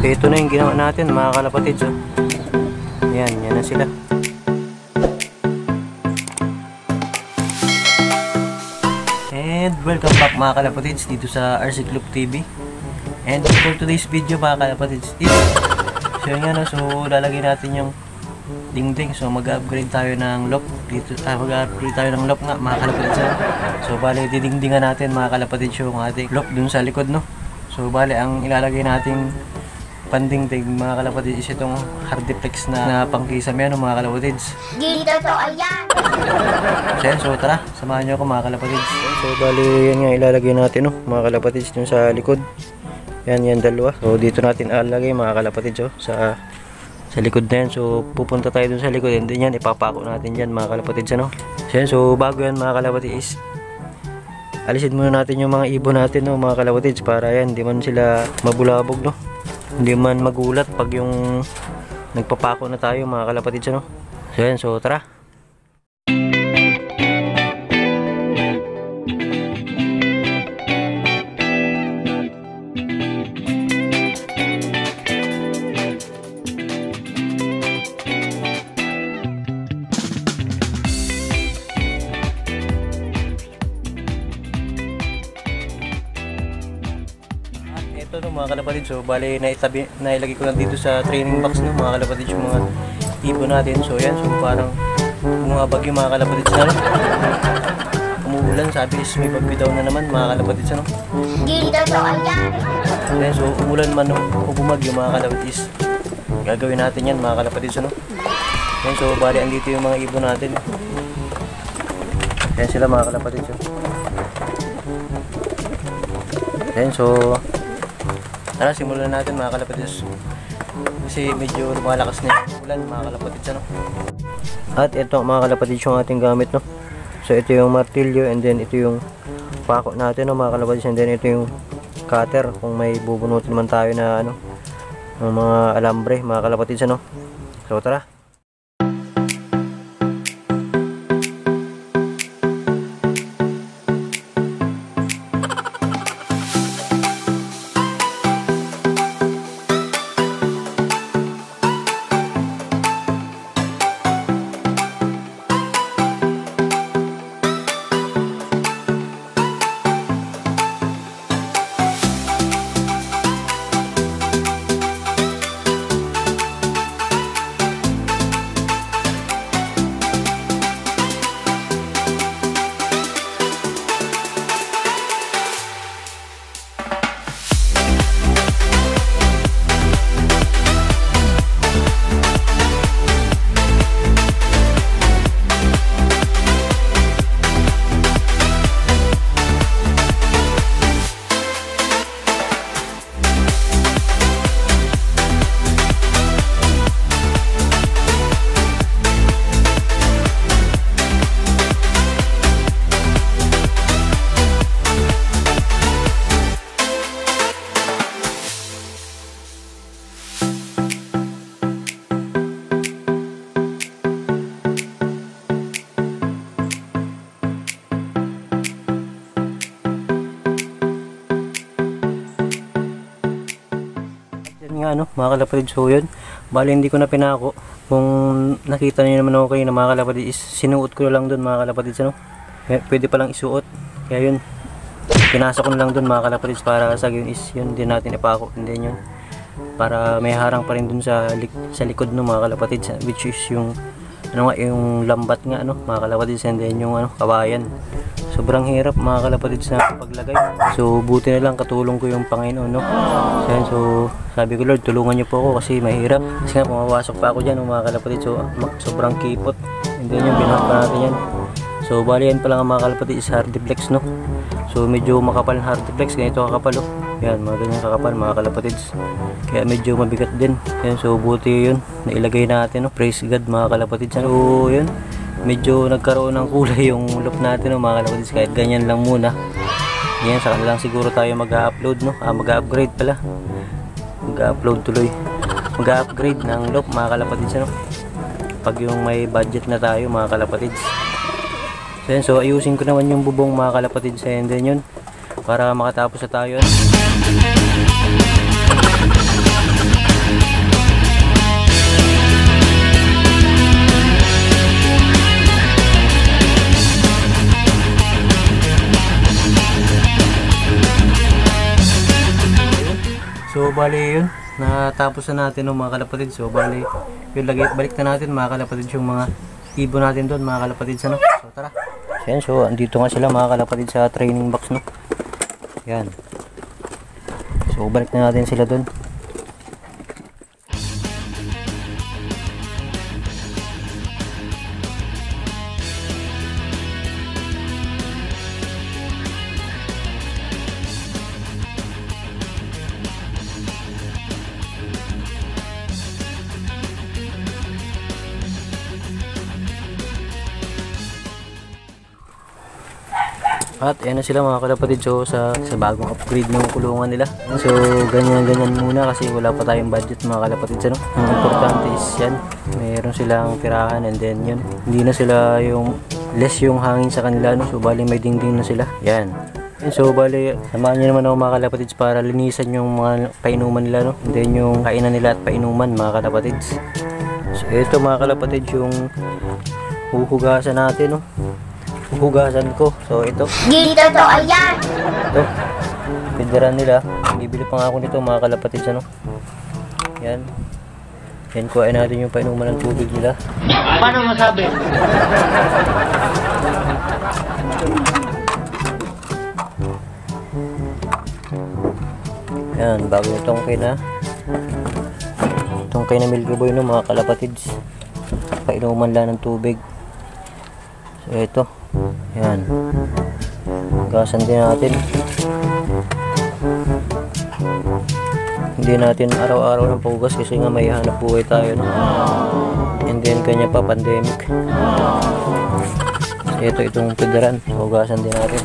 Ito na yung ginawa natin mga kalapatids. Oh. Yan na sila. And welcome back mga kalapatids dito sa RC Club TV. And for today's video mga kalapatids is so yun nga, so lalagay natin yung dingding. So mag-upgrade tayo ng lock dito. Mag-upgrade tayo ng lock nga mga kalapatids. So bale didingdingan natin mga kalapatids yung ating lock dun sa likod, no. So bale ang ilalagay nating pandingding mga kalapatids is itong Hardiplex na pangkisame, ano mga kalapatids. Dito to, ayan! So tara, samahan nyo ako mga kalapatids. So bali yan nga ilalagay natin, no, mga kalapatids yung sa likod. Yan dalawa. So dito natin ilalagay mga kalapatids, oh, sa likod na yan. So pupunta tayo dun sa likod and then yan ipapako natin dyan mga kalapatids, ano. So bago yan mga kalapatids, alisin muna natin yung mga ibon natin, no, mga kalapatids, para yan hindi man sila mabulabog, no. Hindi man magulat pag yung nagpapako na tayo mga kalapatids, ano. So yan, so tara. Ito, no, mga kalapatids, so bale nailagay ko lang dito sa training box, no, mga kalapatids, yung mga ibon natin. So yan, so parang bumabag yung mga kalapatids na, no. Umuulan, sabi is may bagyo daw na naman mga kalapatids, ano. Dito to, ayan. Yan, so umulan man o bumagyo mga kalapatids, gagawin natin yan mga kalapatids, ano. Yan, so bale andito yung mga ibon natin. Yan sila mga kalapatids, oh. Yan, so tara, simulan natin mga kalapatids. Kasi medyo lumalakas na yung ulan mga kalapatids, ano. At ito mga kalapatids yung ating gamit, no. So ito yung martilyo and then ito yung pako natin, no, mga kalapatids, and then ito yung cutter kung may bubunutin man tayo na ano, ng mga alambre mga kalapatids, ano. So tara. Nga, ano, mga kalapatids, so yun, bali hindi ko na pinako. Kung nakita niyo naman okay na mga kalapatids, sinuot ko lang dun mga kalapatids, ano. Pwede palang isuot, kaya yun pinasa ko na lang dun mga kalapatids, para sa yun is yun din natin ipako, and then yun para may harang pa rin dun sa likod, no, mga kalapatids, which is yung ano nga, yung lambat nga, ano, mga kalapatids, and then yung ano, kawayan. Sobrang hirap mga kalapatids na paglagay. So buti na lang katulong ko yung Panginoon, no. So sabi ko, Lord, tulungan niyo po ako kasi mahirap. Kasi nga pumawasok pa ako dyan, mga kalapatids. So sobrang kipot. And then yung binuhat pa natin yan. So bali yan pa lang ang mga kalapatids is Hardiplex, no. So medyo makapal na Hardiplex. Ganito kakapal, oh. Yan, mga ganyan kakapal mga kalapatids. Kaya medyo mabigat din. Yan, so buti yun nailagay natin, no. Praise God mga kalapatids. So yun, medyo nagkaroon ng kulay yung loop natin, no, mga kalapatids, kahit ganyan lang muna. Yan, sa kanilang siguro tayo mag-upload, no, mag-upgrade pala, mag-upload tuloy, mag-upgrade ng loop mga kalapatids, no, pag yung may budget na tayo mga kalapatids. So ayusin ko naman yung bubong mga kalapatids, and then yun, para makatapos na tayo. So bali yun, natapos na natin mga kalapatid. So bali yun, balik na natin mga kalapatid yung mga ibon natin doon mga kalapatid. So tara. So andito nga sila mga kalapatid sa training box, no. Yan. So balik na natin sila doon. At ayan na sila mga kalapatid. So sa bagong upgrade ng kulungan nila. So ganyan muna kasi wala pa tayong budget mga kalapatid. Ano? Ang importante is yan, mayroon silang tirahan, and then yun, hindi na sila yung less yung hangin sa kanila, no? So bali may dingding na sila. Yan. And so bali samahan nyo naman ako mga kalapatid para linisan yung mga painuman nila, no? And then yung kainan nila at painuman mga kalapatid. So ito mga kalapatid yung huhugasan natin, no? Hugasan ko. So ito. Dito to, ayan. Ito. Pideran nila. Bibili pa nga ako nito mga kalapatid, ano. Yan. Yan, kuhain natin yung painuman ng tubig nila. Paano masabi? Yan, bago yung tongkay na Milky Boy, no mga kalapatids. Painuman lang ng tubig. So ito. Yan. Hugasan din natin. Hindi natin araw-araw ng paghugas kasi nga may hanap buhay tayo, no? And then kanya pa pandemic. So itong pideran. So hugasan din natin.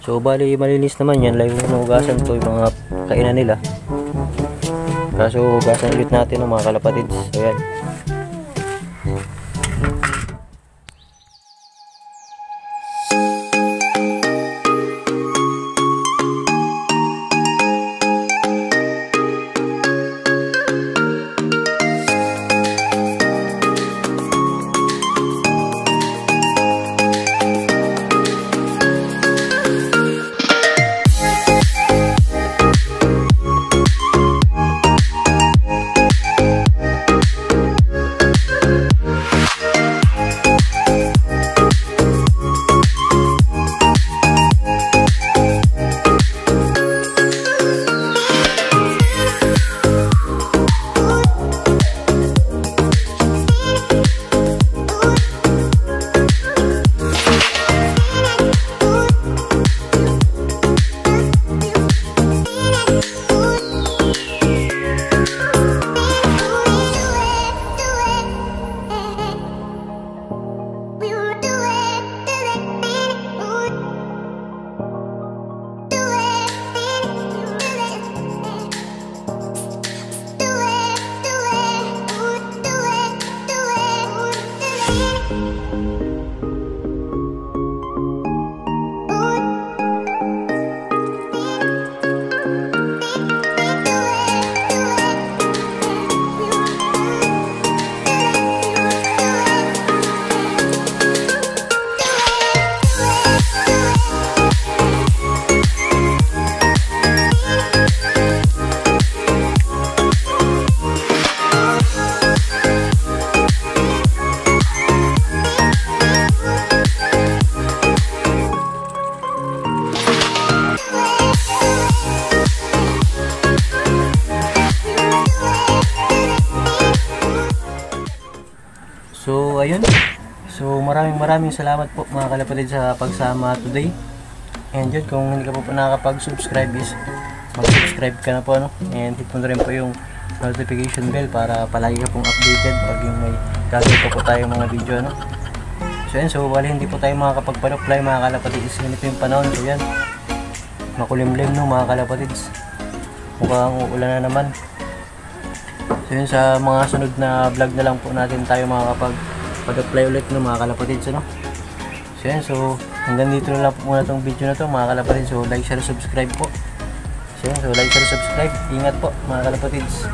So bali malinis naman yan. Like yung hugasan to yung mga kainan nila. Kaso hugasan ulit natin ng mga kalapatids. So yan. So ayun. So maraming salamat po mga kalapatid sa pagsama today. And yun, kung hindi ka po nakakapag-subscribe is mag-subscribe ka na po, no? And hit mo na rin po yung notification bell para palagi ka pong updated pag yung may gagawin pa po tayo mga video, no? So yan, so wala hindi po tayo makakapag-apply mga kalapatid. Ganito yung panahon. So yan, makulimlim, no mga kalapatids. Mukhang uulan na naman. So yun, sa mga sunod na vlog na lang po natin tayo makakapag-apply ulit, no mga kalapatids, ano? So yan, so hanggang dito na lang po muna itong video na to mga kalapatids. So like, share, subscribe po. So yan, so like, share, subscribe. Ingat po mga kalapatids.